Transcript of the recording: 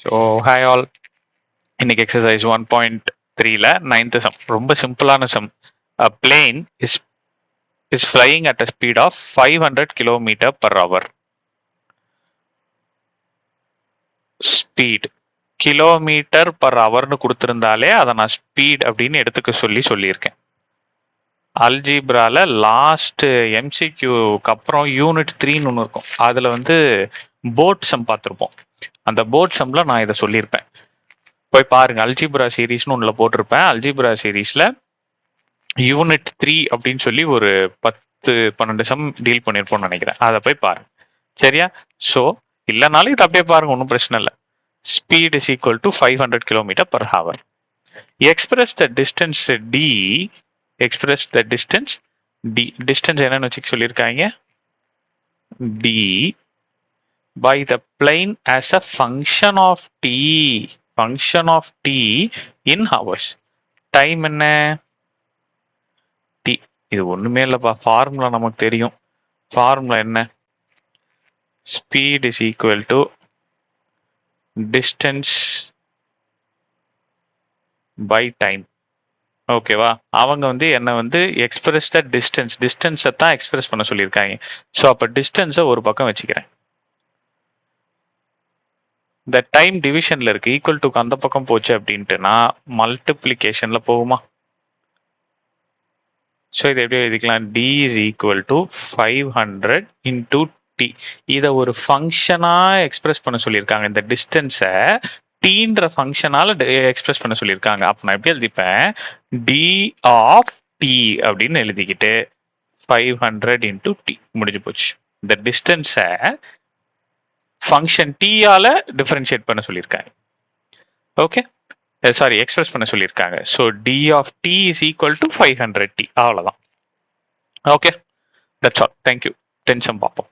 So hi all, இன்னைக்கு exercise 1.3ல 9th some, ரொம்ப சிம்பிளான some. A plane is flying at a speed of 500 km per hour. Speed kilometre per ஹவர்னு கொடுத்துருந்தாலே அதை நான் ஸ்பீட் அப்படின்னு எடுத்துக்க சொல்லியிருக்கேன். அல்ஜிப்ரால லாஸ்ட் எம்சிக்யூக்கு அப்புறம் யூனிட் 3ன்னு ஒன்று இருக்கும். அதில் வந்து போர்ட் சம் பார்த்துருப்போம். அந்த போர்ட் சம்ல நான் இதை சொல்லியிருப்பேன். போய் பாருங்க, அல்ஜிப்ரா சீரீஸ்னு ஒன்றில் போட்டிருப்பேன். அல்ஜிப்ரா சீரீஸ்ல யூனிட் 3 அப்படின்னு சொல்லி ஒரு 10-12 சம் டீல் பண்ணியிருப்போம்னு நினைக்கிறேன். அதை போய் பாருங்க, சரியா? ஸோ இல்லைனாலும் இது அப்படியே பாருங்க, ஒன்றும் பிரச்சனை இல்லை. Speed is equal to 500 km per hour. Express the distance D. Express the distance D. Distance என்னன்னு வச்சு சொல்லியிருக்காங்க, D by the plane as a function of t. function of t in hours. Time என்ன? t. இது ஒண்ணுமே இல்லப்பா, formula நமக்கு தெரியும். Formula என்ன? Speed is equal to distance by time. ஓகேவா? அவங்க வந்து என்ன வந்து எக்ஸ்பிரஸ் த டிஸ்டன்ஸ், டிஸ்டன்ஸை தான் எக்ஸ்பிரஸ் பண்ண சொல்லியிருக்காங்க. ஸோ அப்போ டிஸ்டன்ஸை ஒரு பக்கம் வச்சுக்கிறேன். இந்த டைம் டிவிஷன்ல இருக்கு, ஈக்குவல் டுக்கு அந்த பக்கம் போச்சு அப்படின்ட்டுனா மல்டிப்ளிகேஷன்ல போகுமா? ஸோ இதை எப்படி எழுதிக்கலாம்? D is equal to 500 into D. இதை ஒரு ஃபங்க்ஷனா எக்ஸ்பிரஸ் பண்ண சொல்லியிருக்காங்க. இந்த டிஸ்டன்ஸை டீன்ற ஃபங்க்ஷனால எக்ஸ்பிரஸ் பண்ண சொல்லியிருக்காங்க. அப்போ நான் எப்படி எழுதிப்பேன்? டி ஆஃப் டி அப்படின்னு எழுதிக்கிட்டு 500 இன்டூ டி முடிஞ்சு போச்சு. இந்த டிஸ்டன்ஸை ஃபங்க்ஷன் டீயால டிஃபரன்ஷியேட் பண்ண சொல்லியிருக்காங்க. ஓகே, சாரி, எக்ஸ்பிரஸ் பண்ண சொல்லியிருக்காங்க. So T of T is equal to 500 T. அவ்வளோதான். Okay, that's all. Thank you. Tension பார்ப்போம்.